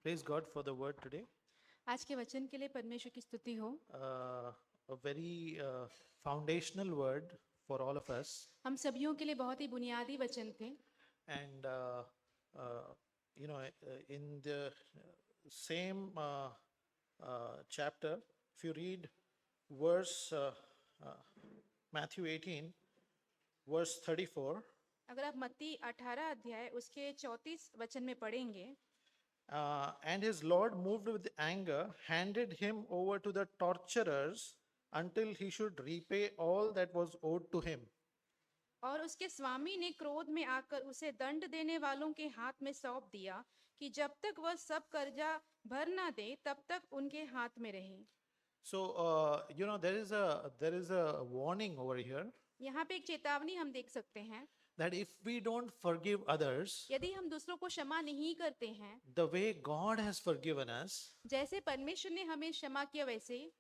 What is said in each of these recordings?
Praise God for the word today. आज के वचन के लिए परमेश्वर की स्तुति हो। A very foundational word for all of us. हम सभियों के लिए बहुत ही बुनियादी वचन थे। And, uh, in the same chapter, if you read verse uh, Matthew 18, verse 34, अगर आप मत्ती 18 अध्याय उसके 34 वचन में पढ़ेंगे, and his Lord, moved with anger, handed him over to the torturers until he should repay all that was owed to him. और उसके स्वामी ने क्रोध में आकर उसे दंड देने वालों के हाथ में सौंप दिया कि जब तक वह सब कर्जा भर ना दे तब तक उनके हाथ में रहे। So, there is a warning over here यहाँ पे एक चेतावनी हम देख सकते हैं, that if we don't forgive others यदि हम दूसरों को क्षमा नहीं करते हैं, the way God has forgiven us, जैसे परमेश्वर ने हमें क्षमा किया वैसे,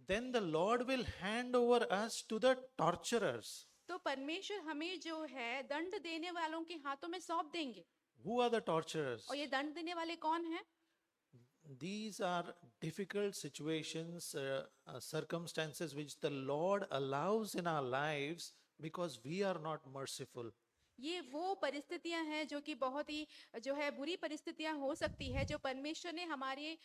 then the Lord will hand over us to the torturers. तो परमेश्वर हमें जो है दंड देने वालों के हाथों में सौंप देंगे। Who are the torturers? और ये दंड देने वाले कौन हैं? These are difficult situations, circumstances which the Lord allows in our lives because we are not merciful. ये वो परिस्थितियां हैं जो कि बहुत ही जो है बुरी परिस्थितियां हो सकती है, जो परमेश्वर ने हमारे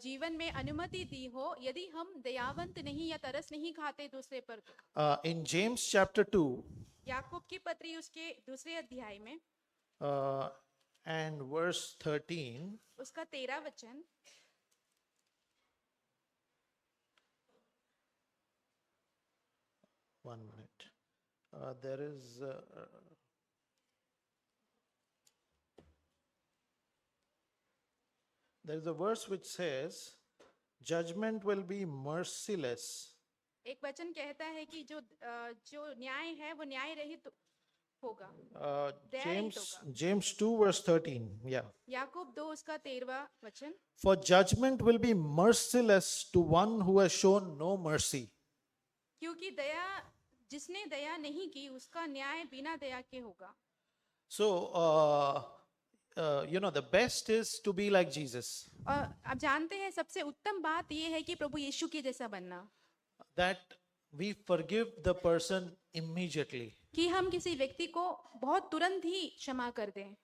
जीवन में अनुमति दी हो, यदि हम दयावंत नहीं या तरस नहीं खाते दूसरे पर। In James chapter 2 याकूब की पत्री उसके दूसरे अध्याय में and verse 13, उसका 13 वचन, one minute. There is a verse which says, judgment will be merciless. एक वचन कहता है कि जो न्याय है वो न्याय रहित होगा। James 2 verse 13. Yeah. याकूब 2 उसका 13वां वचन, For judgment will be merciless to one who has shown no mercy. क्योंकि दया जिसने दया नहीं की उसका न्याय बिना दया के होगा। So, the best is to be like Jesus. और आप जानते हैं सबसे उत्तम बात ये है कि प्रभु यीशु के जैसा बनना, That we forgive the person immediately. कि हम किसी व्यक्ति को बहुत तुरंत ही क्षमा कर दें।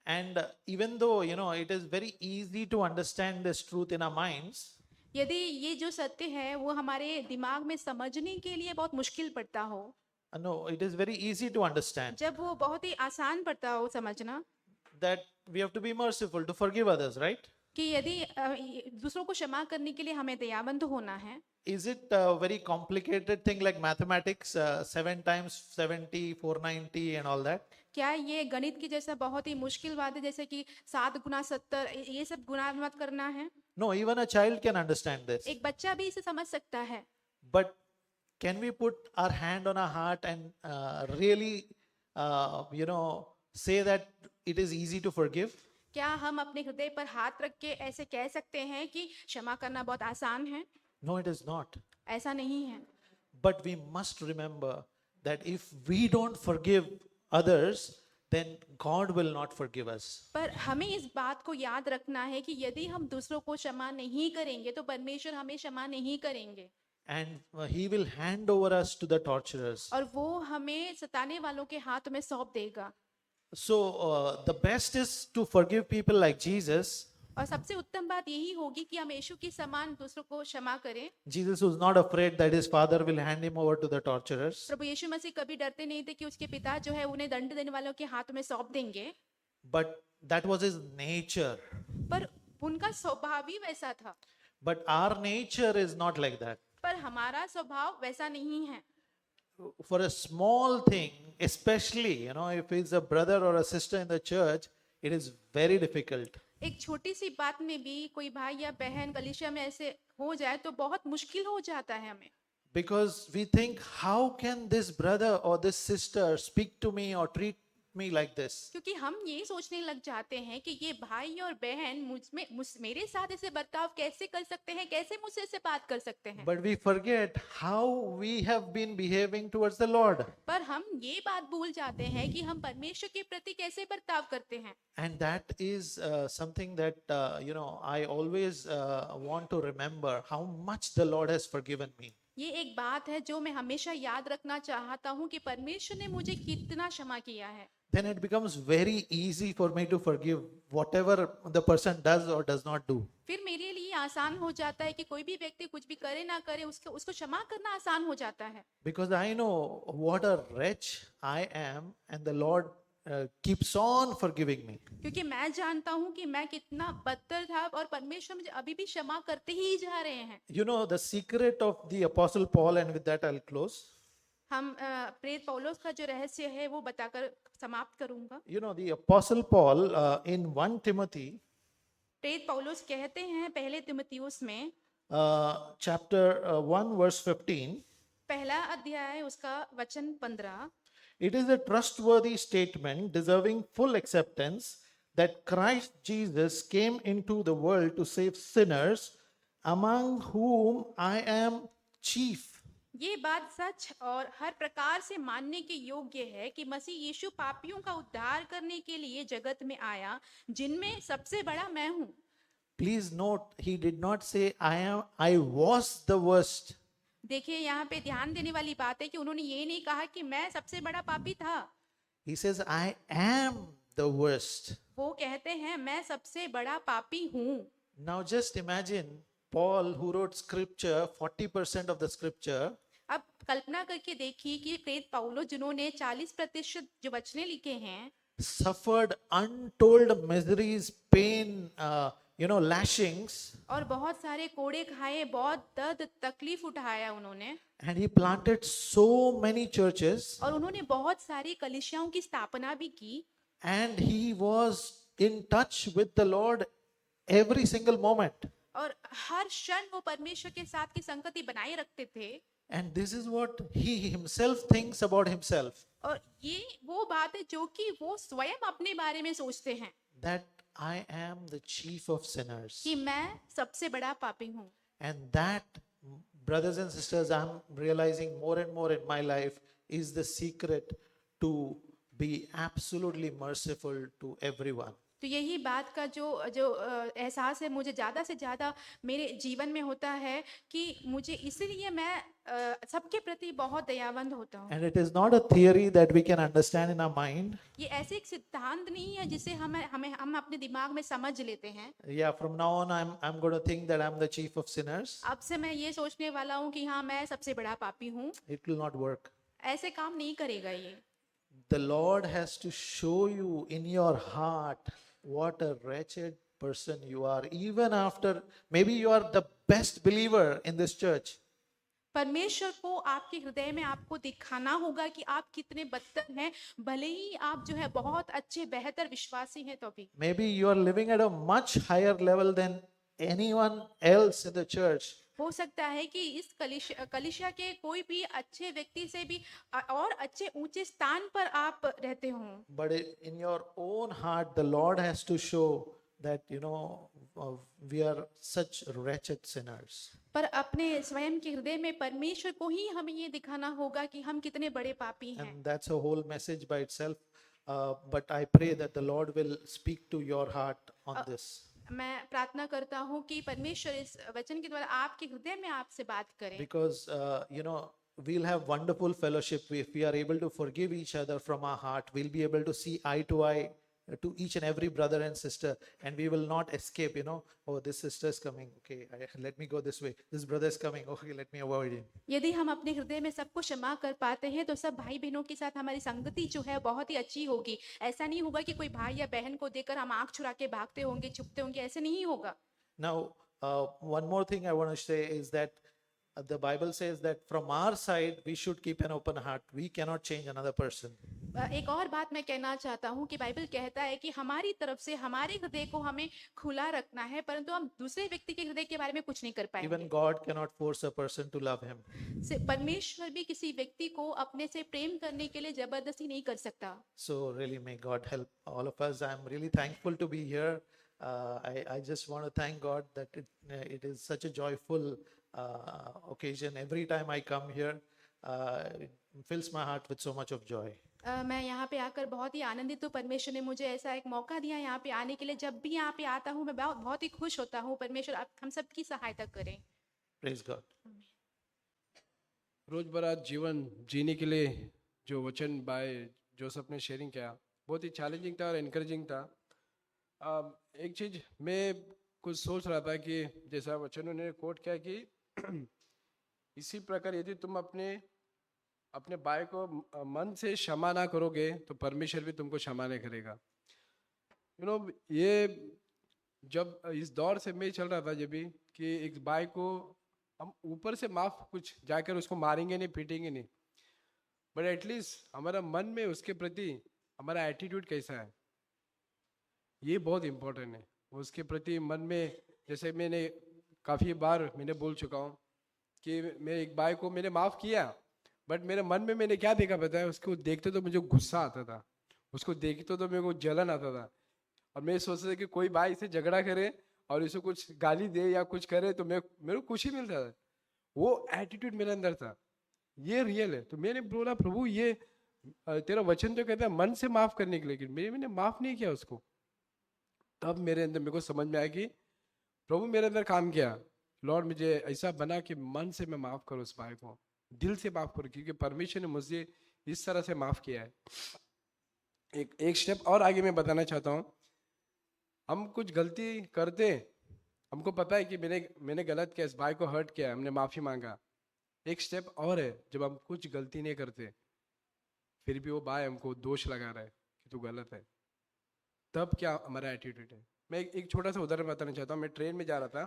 And even though, it is very easy to understand this truth in our minds, यदि ये जो सत्य है वो हमारे दिमाग में समझने के लिए बहुत मुश्किल पड़ता हो, no, it is very easy to understand जब वो बहुत ही आसान पड़ता हो समझना that we have to be merciful to forgive others, right? कि यदि दूसरों को क्षमा करने के लिए हमें दयावंत होना है। Is it a very complicated thing like mathematics, 7 times 70, 490 and all that? क्या ये गणित की जैसा बहुत ही मुश्किल बात है, जैसे कि 7 गुना 70 ये सब गुना मत करना है? No, even a child can understand this. एक बच्चा भी इसे समझ सकता है। But can we put our hand on our heart and really, say that it is easy to forgive? क्या हम अपने हृदय पर हाथ रख के ऐसे कह सकते हैं कि क्षमा करना बहुत आसान है? No, it is not. ऐसा नहीं है। But we must remember that if we don't forgive others, then God will not forgive us. पर हमें इस बात को याद रखना है कि यदि हम दूसरों को क्षमा नहीं करेंगे तो परमेश्वर हमें क्षमा नहीं करेंगे, And He will hand over us to the torturers. और वो हमें सताने वालों के हाथ में सौंप देगा। So, the best is to forgive people like Jesus. और सबसे उत्तम बात यही होगी कि हम यीशु के समान दूसरों को क्षमा करें। Jesus was not afraid that his father will hand him over to the torturers. प्रभु यीशु मसीह कभी डरते नहीं थे कि उसके पिता जो है उन्हें दंड देने वालों के हाथ में सौंप देंगे, But that was his nature. पर उनका स्वभाव ही वैसा था। But our nature is not like that. पर हमारा स्वभाव वैसा नहीं है। For a small thing, especially, if it's a brother or a sister in the church, it is very difficult. एक छोटी सी बात में भी कोई भाई या बहन कलीसिया में ऐसे हो जाए तो बहुत मुश्किल हो जाता है हमें, Because we think, how can this brother or this sister speak to me or treat me like this. क्योंकि हम ये सोचने लग जाते हैं कि ये भाई और बहन मेरे साथ ऐसे बर्ताव कैसे कर सकते हैं, कैसे मुझसे ऐसे बात कर सकते हैं। But we forget how we have been behaving towards the Lord. पर हम ये बात भूल जाते हैं कि हम परमेश्वर के प्रति कैसे बर्ताव करते हैं। And that is something that, I always want to remember how much the Lord has forgiven me. ये एक बात है जो मैं हमेशा याद रखना चाहता हूँ कि परमेश्वर ने मुझे कितना क्षमा किया है। Then it becomes very easy for me to forgive whatever the person does or does not do. फिर मेरे लिए आसान हो जाता है कि कोई भी व्यक्ति कुछ भी करे ना करे, उसको क्षमा करना आसान हो जाता है। Because I know what a wretch I am, and the Lord keeps on forgiving me. क्योंकि मैं जानता हूँ कि मैं कितना बदतर था और परमेश्वर मुझे अभी भी क्षमा करते ही जा रहे हैं। You know, the secret of the Apostle Paul, and with that I'll close. हम प्रेरित पौलुस का जो रहस्य है वो बताकर समाप्त करूंगा। You know, the Apostle Paul in 1 Timothy प्रेरित पौलुस कहते हैं पहले तिमुथियुस में chapter 1 verse 15, पहला अध्याय उसका वचन 15, it is a trustworthy statement deserving full acceptance that Christ Jesus came into the world to save sinners, among whom I am chief. ये बात सच और हर प्रकार से मानने के योग्य है कि मसीह यीशु पापियों का उद्धार करने के लिए जगत में आया, जिनमें सबसे बड़ा मैं हूँ। Please note, he did not say I was the worst. देखिए यहाँ पे ध्यान देने वाली बात है कि उन्होंने ये नहीं कहा कि मैं सबसे बड़ा पापी था। He says I am the worst. वो कहते हैं मैं सबसे बड़ा पापी हूँ। Now just imagine Paul, who wrote scripture, 40% of the scripture, अब कल्पना करके देखिए कि प्रेरित पौलुस जिन्होंने 40% जो वचने लिखे हैं, suffered untold miseries, pain, lashings, और बहुत सारे कोड़े खाए, बहुत दर्द तकलीफ उठाया उन्होंने, and he planted so many churches, और उन्होंने बहुत सारी कलीसियाओं की स्थापना भी की, and he was in touch with the Lord every single moment. और हर क्षण वो परमेश्वर के साथ की संगति बनाए रखते थे। And this is what he himself thinks about himself, और ये वो बात है जो कि वो स्वयं अपने बारे में सोचते हैं that I am the chief of sinners. कि मैं सबसे बड़ा पापी हूँ। And that, brothers and sisters, I'm realizing more and more in my life, is the secret to be absolutely merciful to everyone. तो यही बात का जो जो एहसास है मुझे ज़्यादा से ज़्यादा मेरे जीवन में होता है कि मुझे इसलिए मैं सबके प्रति बहुत दयावंत होता हूँ। And it is not a theory that we can understand in our mind. ये ऐसे एक सिद्धांत नहीं है जिसे हम अपने दिमाग में समझ लेते हैं। Yeah, from now on, I'm going to think that I'm the chief of sinners. अब से मैं ये सोचने वाला हूँ कि हाँ मैं सबसे बड़ा पापी हूँ। It will not work. ऐसे काम नहीं करेगा ये। The Lord has to show you in your heart what a wretched person you are, even after maybe you are the best believer in this church. परमेश्वर को आपके हृदय में आपको दिखाना होगा कि आप कितने बदतर हैं, भले ही आप जो है बहुत अच्छे बेहतर विश्वासी हैं तो भी। Maybe you are living at a much higher level than anyone else in the church. हो सकता है कि इस कलीसिया के कोई भी अच्छे व्यक्ति से भी और अच्छे ऊंचे स्थान पर आप रहते हों। But in your own heart, the Lord has to show that, we are such wretched sinners. पर अपने स्वयं के हृदय में परमेश्वर को ही हमें ये दिखाना होगा कि हम कितने बड़े पापी हैं। And that's a whole message by itself. But I pray that the Lord will speak to your heart on this. मैं प्रार्थना करता हूँ कि परमेश्वर इस वचन के द्वारा आपके हृदय में आपसे बात करें। Because, we'll have wonderful fellowship if we are able to forgive each other from our heart. We'll be able to see eye to eye to each and every brother and sister, and we will not escape, oh, this sister is coming, okay, let me go this way, this brother is coming, okay, let me avoid him. यदि हम अपने हृदय में सबको क्षमा कर पाते हैं तो सब भाई बहनों के साथ हमारी संगति जो है बहुत ही अच्छी होगी। ऐसा नहीं होगा कि कोई भाई या बहन को देखकर हम आंख चुरा के भागते होंगे, छुपते होंगे, ऐसे नहीं होगा। Now, one more thing I want to say is that the Bible says that from our side we should keep an open heart. We cannot change another person. एक और बात मैं कहना चाहता हूँ कि बाइबल कहता है कि हमारी तरफ से हमारे हृदय को हमें खुला रखना है, परंतु हम दूसरे व्यक्ति के हृदय के बारे में कुछ नहीं कर Even पाएंगे। God cannot force a person to love him. परमेश्वर भी किसी व्यक्ति को अपने से प्रेम करने के लिए जबरदस्ती नहीं कर सकता। So really, may God help all of us. I'm really thankful to be here. I just want to thank God that it is such a joyful occasion. Every time I come here, it fills my heart with so much of joy. मैं यहाँ पे आकर बहुत ही आनंदित हूँ। परमेश्वर ने मुझे ऐसा एक मौका दिया यहाँ पे आने के लिए। जब भी यहाँ पे आता हूँ मैं बहुत बहुत ही खुश होता हूँ। परमेश्वर आप हम सबकी सहायता करें। Praise God. रोजबरा जीवन जीने के लिए जो वचन बाय जोसेफ ने शेयरिंग किया बहुत ही चैलेंजिंग था और इनकरेजिंग था। एक चीज मैं कुछ सोच रहा था कि जैसा वचन उन्होंने कोट किया कि इसी प्रकार यदि तुम अपने भाई को मन से क्षमा ना करोगे तो परमेश्वर भी तुमको क्षमा नहीं करेगा। ये जब इस दौर से मैं चल रहा था जब भी कि एक भाई को हम ऊपर से माफ कुछ जाकर उसको मारेंगे नहीं पीटेंगे नहीं, बट एटलीस्ट हमारा मन में उसके प्रति हमारा एटीट्यूड कैसा है ये बहुत इम्पोर्टेंट है। उसके प्रति मन में जैसे मैंने काफ़ी बार मैंने बोल चुका हूँ कि मैं एक भाई को मैंने माफ़ किया, बट मेरे मन में मैंने क्या देखा पता है, उसको देखते तो मुझे गुस्सा आता था, उसको देखते तो मेरे को जलन आता था और मैं सोचता था कि कोई भाई इसे झगड़ा करे और इसे कुछ गाली दे या कुछ करे तो मेरे को खुशी मिलता था। वो एटीट्यूड मेरे अंदर था, ये रियल है। तो मैंने बोला प्रभु ये तेरा वचन तो कहता है मन से माफ करने के लिए, लेकिन मैंने माफ नहीं किया उसको। तब मेरे को समझ में आया कि प्रभु मेरे अंदर काम किया, लॉर्ड मुझे ऐसा बना कि मन से मैं माफ करूँ उस भाई को, दिल से माफ करूँ, क्योंकि परमेश्वर ने मुझे इस तरह से माफ किया है। एक स्टेप और आगे मैं बताना चाहता हूँ। हम कुछ गलती करते, हमको पता है कि मैंने गलत किया, इस भाई को हर्ट किया, हमने माफी मांगा। एक स्टेप और है, जब हम कुछ गलती नहीं करते फिर भी वो भाई हमको दोष लगा रहा है कि तू गलत है, तब क्या हमारा एटीट्यूड है। मैं एक छोटा सा उदाहरण बताना चाहता हूँ। मैं ट्रेन में जा रहा था,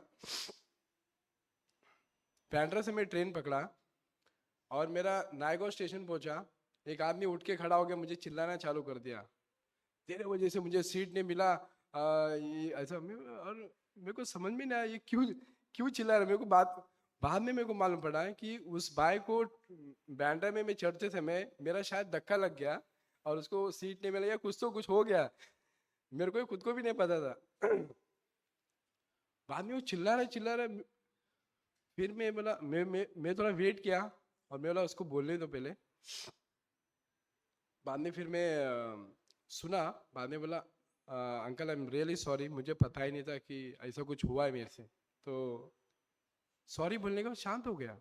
पैंड्रा से मैं ट्रेन पकड़ा और मेरा नायगो स्टेशन पहुंचा। एक आदमी उठ के खड़ा हो गया, मुझे चिल्लाना चालू कर दिया, तेरे वजह से मुझे सीट नहीं मिला, ये ऐसा। और मेरे को समझ में नहीं आया ये क्यों चिल्ला रहा है। मेरे को बाद में मेरे को मालूम पड़ा है कि उस भाई को बैंड्रा में मैं चढ़ते समय मेरा शायद धक्का लग गया और उसको सीट नहीं मिला या कुछ हो गया, मेरे को खुद को भी नहीं पता था। बाद में वो चिल्ला रहा। फिर मैं बोला मैं थोड़ा वेट किया और मैं बोला उसको बोलने दो पहले। बाद में फिर मैं सुना, बाद में बोला uncle I am really sorry, मुझे पता ही नहीं था कि ऐसा कुछ हुआ है मेरे से। तो सॉरी बोलने के बाद शांत हो गया।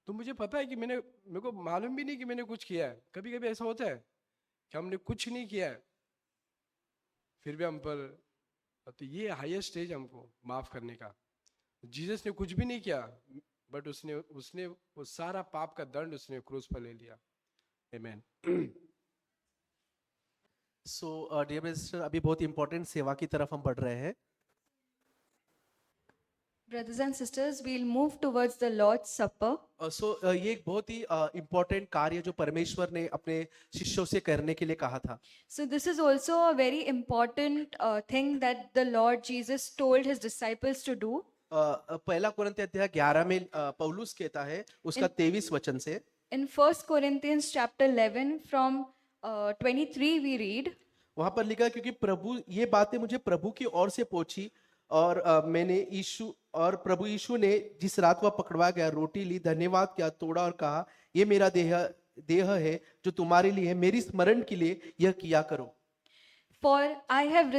तो मुझे पता है कि मेरे को मालूम भी नहीं कि मैंने कुछ किया है। कभी कभी ऐसा होता है कि हमने कुछ नहीं किया है फिर भी हम पर, तो ये हाईएस्ट स्टेज हमको माफ करने का। जीसस ने कुछ भी नहीं किया, बट उसने वो सारा पाप का दंड उसने क्रूस पर ले लिया। आमेन। सो डियर ब्रदर्स, अभी बहुत इंपॉर्टेंट सेवा की तरफ हम बढ़ रहे हैं। Brothers and sisters, we'll move towards the Lord's Supper. ये एक बहुत ही इंपॉर्टेंट कार्य जो परमेश्वर ने अपने शिष्यों से करने के लिए कहा था। So this is also a very important thing that the Lord Jesus told his disciples to do. पहला कुरिन्थियों अध्याय 11 में पौलुस कहता है उसका 23 वचन से। In 1 Corinthians chapter 11 from 23 we read. वहां पर लिखा क्योंकि प्रभु ये बातें मुझे प्रभु की ओर से पहुंची और प्रभु यीशु ने जिस रात वह पकड़वा गया रोटी ली, धन्यवाद किया, तोड़ा और कहा ये मेरा देह है जो तुम्हारे लिए है, मेरी स्मरण के लिए यह किया करो। For I have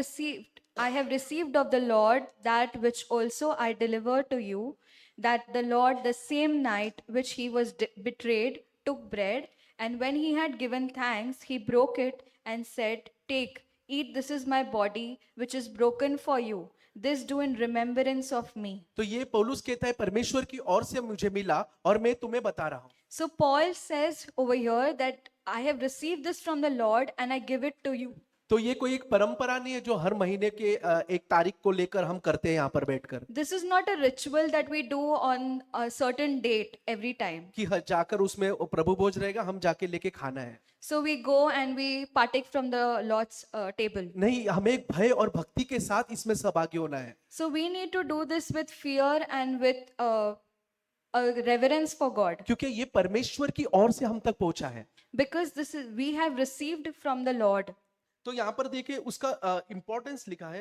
received of the Lord that which also I delivered to you, that the Lord the same night which he was betrayed took bread, and when he had given thanks he broke it and said, take, eat, this is my body which is broken for you, this do in remembrance of me. तो ये पौलुस कहता है परमेश्वर की ओर से मुझे मिला और मैं तुम्हें बता रहा हूँ। So Paul says over here that I have received this from the Lord and I give it to you. तो ये कोई एक परंपरा नहीं है जो हर महीने के एक तारीख को लेकर हम करते हैं यहाँ पर बैठकर This is not a ritual that we do on a certain date every time. कि जाकर उसमें वो प्रभु भोज रहेगा, हम जाके लेके खाना है। So we go and we partake from the Lord's table. नहीं, हमें एक भय और भक्ति के साथ इसमें सहभागी होना है। So we need to do this with fear and with a reverence for God, क्योंकि ये परमेश्वर की ओर से हम तक पहुंचा है। because this is we have received from the Lord. तो यहाँ पर देखिए उसका इंपॉर्टेंस लिखा है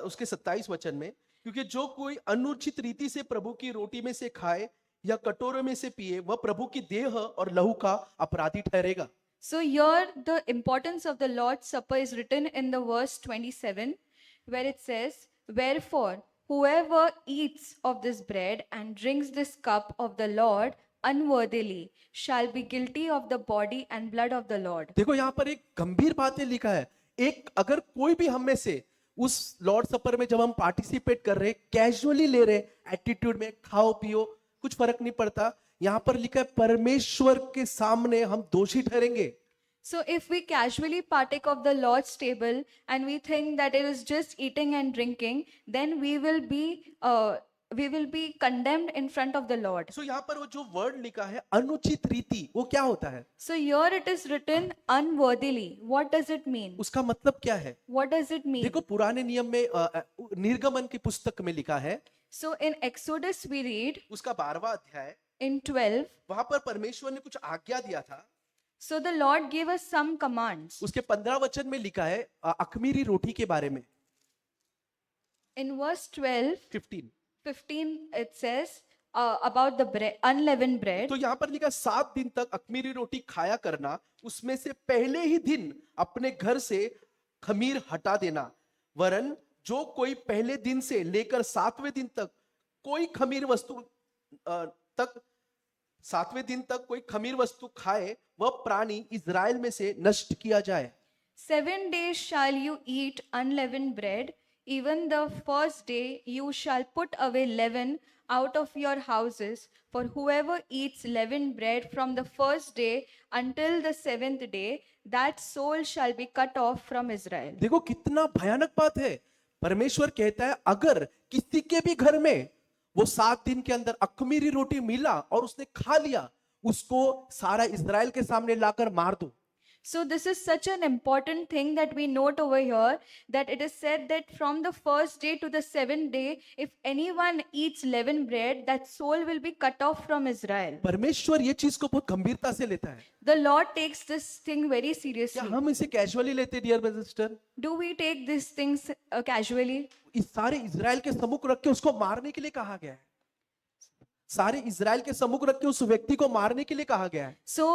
उसके 27 वचन में, क्योंकि जो कोई अनुचित रीति से प्रभु की रोटी में से खाए या कटोरे में से पिए वह प्रभु की देह और लहू का अपराधी ठहरेगा। So here the importance of the Lord's Supper is written in the verse 27, where it says, "Wherefore whoever eats of this bread and drinks this cup of the Lord unworthily shall be guilty of the body and blood of the Lord." देखो यहाँ पर एक गंभीर बात लिखा है, एक अगर कोई भी हम में से उस लॉर्ड सपर में जब हम पार्टिसिपेट कर रहे, कैजुअली ले रहे, एटीट्यूड में खाओ पियो कुछ फर्क नहीं पड़ता, यहाँ पर लिखा है परमेश्वर के सामने हम दोषी ठहरेंगे। So if we casually partake of the Lord's table and we think that it is just eating and drinking, then we will be condemned in front of the Lord. सो यहाँ पर वो जो वर्ड लिखा है अनुचित रीति, वो क्या होता है? So here it is written unworthily. What does it mean? उसका मतलब क्या है? What does it mean? देखो पुराने नियम में निर्गमन की पुस्तक में लिखा है, So in Exodus we read उसका 12वां अध्याय, in 12, वहां पर परमेश्वर ने कुछ आज्ञा दिया था। so the Lord gave us some commands. उसके 15 वचन में लिखा है अखमीरी रोटी के बारे में। In verse 12, 15 it says about the bread, unleavened bread. तो यहाँ पर लिखा 7 दिन तक अखमीरी रोटी खाया करना, उसमें से पहले ही दिन अपने घर से खमीर हटा देना, वरन जो कोई पहले दिन से लेकर 7वें दिन तक कोई खमीर वस्तु तक 7वें दिन तक कोई खमीर वस्तु खाए वह प्राणी इज़राइल में से नष्ट किया जाए। 7 days shall you eat unleavened bread, even the first day you shall put away leaven out of your houses, for whoever eats leavened bread from the first day until the 7th day, that soul shall be cut off from Israel. देखो कितना भयानक बात है। परमेश्वर कहता है अगर किसी के भी घर में वो 7 दिन के अंदर अखमीरी रोटी मिला और उसने खा लिया, उसको सारा इज़राइल के सामने लाकर मार दो। So this is such an important thing that we note over here, that it is said that from the first day to the 7th day, if anyone eats leavened bread, that soul will be cut off from Israel. परमेश्वर ये चीज को बहुत गंभीरता से लेता है। The Lord takes this thing very क्या seriously. हम इसे कैजुअली लेते dear brother sister? Do we take these things casually? इस सारे इज़राइल के सम्मुख रख के उसको मारने के लिए कहा गया है। सारे इज़राइल के सम्मुख रख के उस व्यक्ति को मारने के लिए कहा गया है। So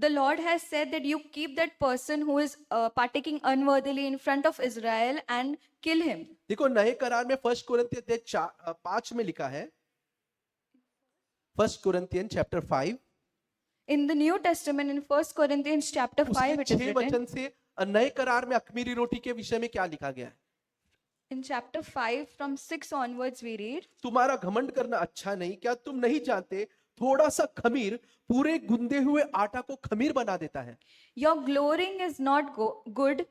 the Lord has said that you keep that person who is partaking unworthily in front of Israel and kill him. देखो नए करार में 1 कोरिन्थियन 5 में लिखा है, 1 Corinthian chapter 5 In the New Testament, in 1 Corinthians chapter 5, it उसके is 6 written. वचन से नए करार में अखमीरी रोटी के विषय में क्या लिखा गया है? In chapter 5, from 6 onwards, we read, तुम्हारा घमंड करना अच्छा नहीं, क्या तुम नहीं जानते थोड़ा सा खमीर पूरे गुंदे हुए आटा को खमीर बना देता है। Your glorying is not good.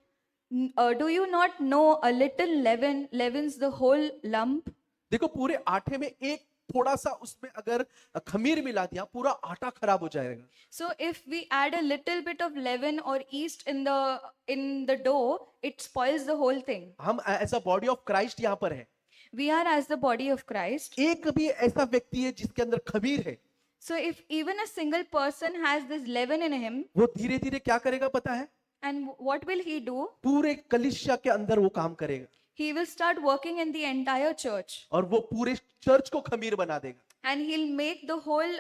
Do you not know a little leaven leavens the whole lump? देखो पूरे आटे में एक थोड़ा सा उसमें अगर खमीर मिला दिया पूरा आटा खराब हो जाएगा। So if we add a little bit of leaven or yeast in the dough, it spoils the whole thing. हम as a body of Christ यहाँ पर है। We are as the body of Christ. एक भी ऐसा व्यक्ति है जिसके अंदर खमीर है, So if even a single person has this leaven in him, वो धीरे धीरे क्या करेगा पता है? and what will he do? पूरे कलीसिया के अंदर वो काम करेगा He will start working in the entire church, और वो पूरे चर्च को खमीर बना देगा। and he'll make the whole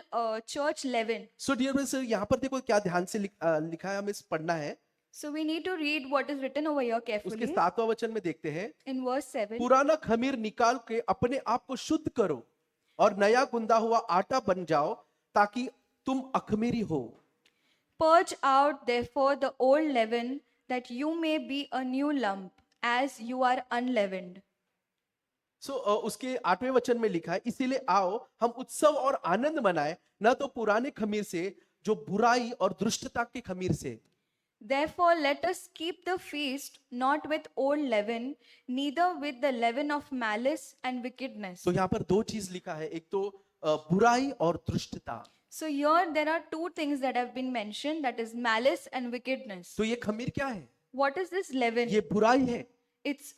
church leaven. So dear brothers, यहाँ पर देखो क्या ध्यान से लिखा है, हमें पढ़ना है। So we need to read what is written over here उसके carefully. 7वां वचन में देखते हैं, In verse 7, पुराना खमीर निकाल के अपने आप को शुद्ध करो और नया गुंदा हुआ आटा बन जाओ ताकि तुम अखमीरी हो। purge out therefore the old leaven, that you may be a new lump, as you are unleavened. सो उसके 8वें वचन में लिखा है, इसीलिए आओ हम उत्सव और आनंद मनाए, न तो पुराने खमीर से जो बुराई और दुष्टता के खमीर से। Therefore, let us keep the feast not with old leaven, neither with the leaven of malice and wickedness. तो यहाँ पर दो चीज लिखा है, एक तो बुराई और दुष्टता। So, here there are two things that have been mentioned, that is malice and wickedness. तो ये खमीर क्या है? What is this leaven? ये बुराई है। It's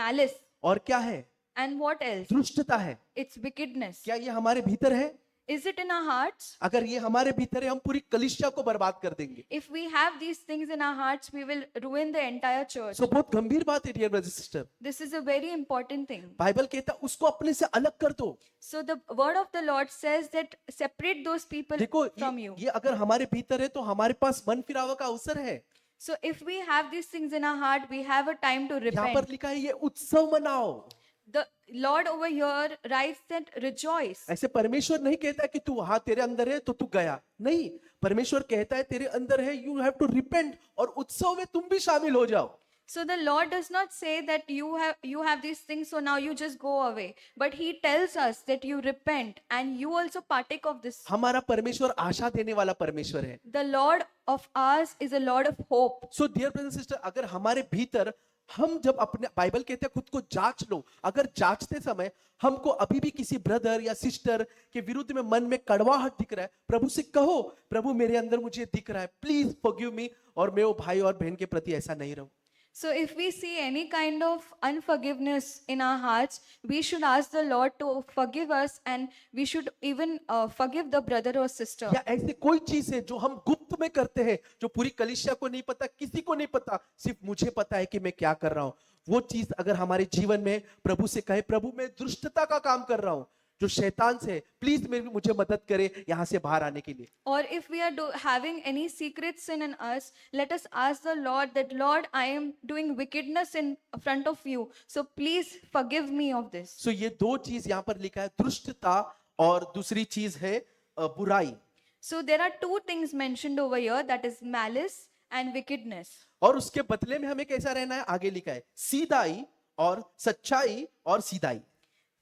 malice. और क्या है? And what else? दुष्टता है। It's wickedness. क्या ये हमारे भीतर है? Is it in our hearts? अगर ये हमारे भीतर है, हम पूरी कलीसिया को बर्बाद कर देंगे। If we have these things in our hearts, we will ruin the entire church. सो बहुत गंभीर बात है dear brother sister. This is a very important thing. Bible कहता है उसको अपने से अलग कर दो। So the word of the Lord says that separate those people देखो from you. ये अगर हमारे भीतर है तो हमारे पास मन फिरावा का अवसर है। So if we have these things in our heart, we have a time to यहाँ पर repent. लिखा है ये उत्सव मनाओ। The Lord over here writes that rejoice. ऐसे परमेश्वर नहीं कहता है कि तू हाँ तेरे अंदर है तो तू गया, नहीं। परमेश्वर कहता है तेरे अंदर है, यू हैव टू रिपेंट, और उत्सव में तुम भी शामिल हो जाओ। So the Lord does not say that you have these things, so now you just go away. But He tells us that you repent and you also partake of this. हमारा परमेश्वर आशा देने वाला परमेश्वर है। The Lord of ours is a Lord of hope. So dear brother sister, अगर हमारे भीतर हम जब अपने, बाइबल कहते हैं खुद को जांच लो, अगर जांचते समय हमको अभी भी किसी ब्रदर या सिस्टर के विरुद्ध में मन में कड़वाहट दिख रहा है, प्रभु से कहो, प्रभु मेरे अंदर मुझे दिख रहा है, प्लीज फॉरगिव मी, और मैं वो भाई और बहन के प्रति ऐसा नहीं रहूं। So if we see any kind of unforgiveness in our hearts, we should ask the Lord to forgive us, and we should even forgive the brother or sister. या ऐसे कोई चीज है जो हम गुप्त में करते हैं, जो पूरी कलीसिया को नहीं पता, किसी को नहीं पता, सिर्फ मुझे पता है कि मैं क्या कर रहा हूं, वो चीज अगर हमारे जीवन में प्रभु से कहे, प्रभु मैं दुष्टता का काम कर रहा हूं जो शैतान से, प्लीज मुझे मदद करे यहाँ से बाहर आने के लिए। Or if we are having any secret sin in us, let us ask the Lord that, Lord, I am doing wickedness in front of you, so please forgive me of this. सो ये दो चीज यहाँ पर लिखा है, दुष्टता और दूसरी चीज है बुराई। So there are two things mentioned over here, that is malice and wickedness. और उसके बदले में हमें कैसा रहना है, आगे लिखा है सीधाई और सच्चाई और सीधाई।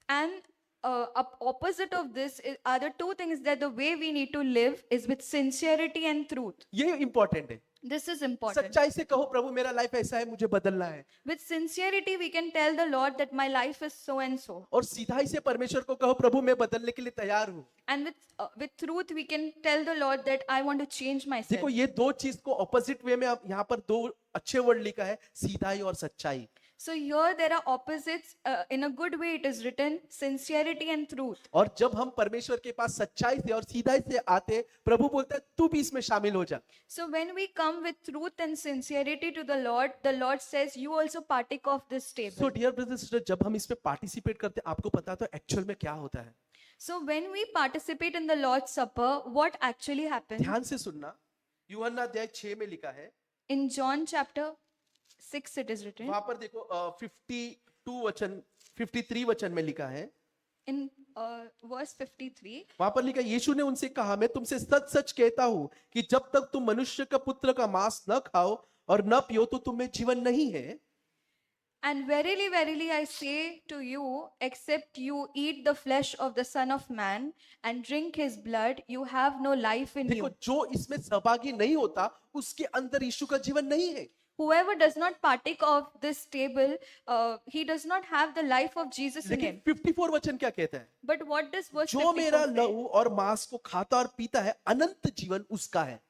And opposite of this are the two things, that the way we need to live is with sincerity and truth. ये इंपॉर्टेंट है। This is important. सच्चाई से कहो, प्रभु मेरा लाइफ ऐसा है, मुझे बदलना है। With sincerity, we can tell the Lord that my life is so and so. और सीधाई से परमेश्वर को कहो, प्रभु मैं बदलने के लिए तैयार हूँ। And with truth, we can tell the Lord that I want to change myself. देखो ये दो चीज को ऑपोजिट वे में यहाँ पर दो अच्छे वर्ड लिखा है, सीधाई और सच्चाई। So here there are opposites. In a good way, it is written sincerity and truth. और जब हम परमेश्वर के पास सच्चाई से और सीधाई से आते, प्रभु बोलता है तू भी इसमें शामिल हो जा। So when we come with truth and sincerity to the Lord says, you also partake of this so table. Dear brother sister, जब हम इसमें पार्टिसिपेट करते हैं, आपको पता तो एक्चुअल में क्या होता है। So when we participate in the Lord's Supper, what actually happens? ध्यान से सुनना, यूहन्ना अध्याय 6 में लिखा है, In John chapter 6 it is written. वहां पर देखो 53 वचन में लिखा है, In verse 53, वहां पर लिखा है, यीशु ने उनसे कहा, मैं तुमसे सच सच कहता हूं कि जब तक तुम मनुष्य का पुत्र का मांस न खाओ और न पियो तो तुम्हें जीवन नहीं है। and verily, verily, I say to you, except you eat the flesh of the Son of Man and drink his blood, you have no life in देखो you. जो इसमें सहभागी नहीं होता, उसके अंदर यीशु का जीवन नहीं है। Whoever does not partake of this table, he does not have the life of Jesus in him. लेकिन 54 वचन क्या कहता है, But what does verse जो मेरा 54 say? लहू और मांस को खाता और पीता है, अनंत जीवन उसका है।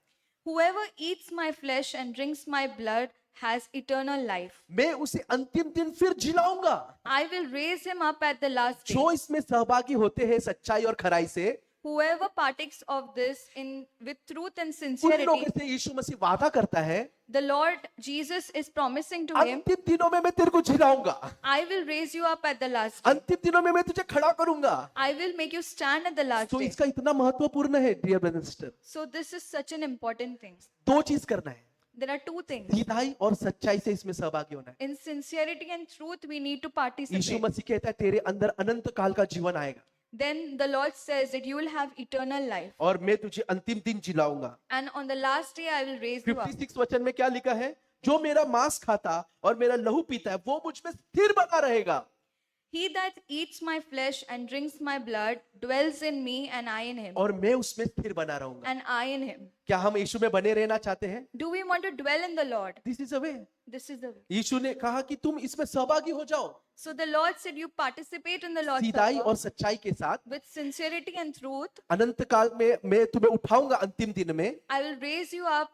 Whoever eats my flesh and drinks my blood has eternal life. मैं उसे अंतिम दिन फिर जिलाऊंगा। I will raise him up at the last day. जो इसमें सहभागी होते हैं सच्चाई और खराई से, Whoever partakes of this with truth and उन लोगों sincerity, से यीशु मसीह वादा करता है, the Lord Jesus is promising to him, अंतिम दिनों में मैं तेरे को जिलाऊंगा, I will raise you up at the last day. अंतिम दिनों में मैं तुझे खड़ा करूंगा। I will make you stand at the last तो day. इसका इतना महत्वपूर्ण है dear brother sister. So this is such an important thing. दो चीज करना है, There are two things. सीधाई और सच्चाई से इसमें सहभागी होना है। In sincerity and truth, we need to Yeshu participate. मसीह कहता है तेरे अंदर अनंत काल का जीवन आएगा Then the Lord says that you will have eternal life. और मैं तुझे अंतिम दिन जिलाऊंगा। And on the last day, I will raise you up. 56 वचन में क्या लिखा है, जो मेरा मांस खाता और मेरा लहू पीता है वो मुझ में स्थिर बना रहेगा। He that eats my flesh and drinks my blood dwells in me and I in him. और मैं उसमें स्थिर बना रहूंगा। And I in him. क्या हम यीशु में बने रहना चाहते हैं? Do we want to dwell in the Lord? This is a way. This is the way. यीशु ने कहा कि तुम इसमें सहभागी हो जाओ So the Lord said, you participate in the Lord's सीधाई Supper और सच्चाई के साथ। with sincerity and truth. अनंत काल में मैं तुम्हें उठाऊंगा अंतिम दिन में, I will raise you up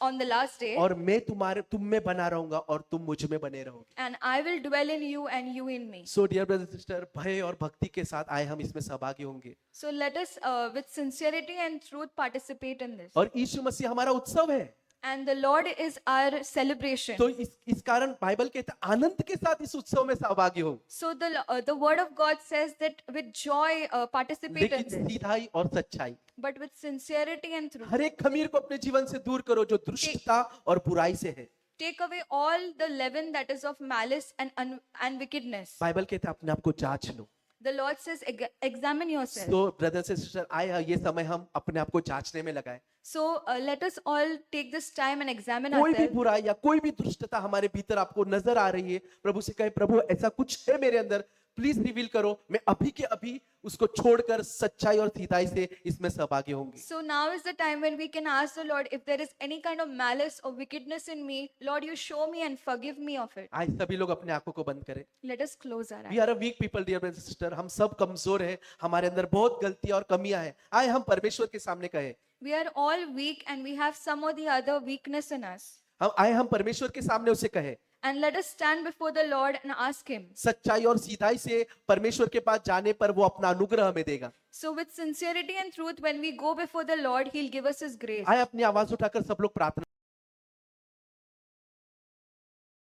on the last day, और मैं तुम में बना रहूंगा और तुम मुझ में बने रहोगे। and I will dwell in you and you in me. So dear brother sister, भय और भक्ति के साथ आए हम इसमें सहभागी होंगे, So let us, with sincerity and truth, participate in this. और यीशु मसीह हमारा उत्सव है। And the Lord is our celebration. तो इस कारण बाइबल कहता है आनंद के साथ इस उत्सव में सहभागी हो, So the word of God says that with joy participate in लेकिन this, सीधाई और सच्चाई। but with sincerity and truth. हर एक खमीर को अपने जीवन से दूर करो जो दुष्टता और बुराई से है। Take away all the leaven that is of malice and wickedness. Bible कहता है अपने आप को जांच लो। The Lord says, examine yourself. तो ब्रदर से सिस्टर आए ये समय हम अपने आप को जांचने में लगाए। So let us all take this time and examine कोई भी ourselves. बुराई या कोई भी दुष्टता हमारे भीतर आपको नजर आ रही है, प्रभु से कहे प्रभु ऐसा कुछ है मेरे अंदर, प्लीज रिवील करो, मैं अभी के अभी उसको छोड़कर सच्चाई और सीधाई से इसमें सहभागी होंगी। So now is the time when we can ask the Lord, if there is any kind of malice or wickedness in me, Lord, you show me and forgive me of it. आज सभी लोग अपने आंखों को बंद करें। Let us close our we eyes. Are a weak people dear brother sister, हम सब कमजोर हैं, हमारे अंदर बहुत गलतियां और कमियां हैं। आए हम परमेश्वर के सामने कहे, We are all weak and we have some or the other weakness in us. हम परमेश्वर के सामने उसे कहे, And let us stand before the Lord and ask Him. सच्चाई और सीधाई से परमेश्वर के पास जाने पर वो अपना अनुग्रह हमें देगा। So with sincerity and truth, when we go before the Lord, He'll give us His grace. आए अपनी आवाज उठाकर सब लोग प्रार्थना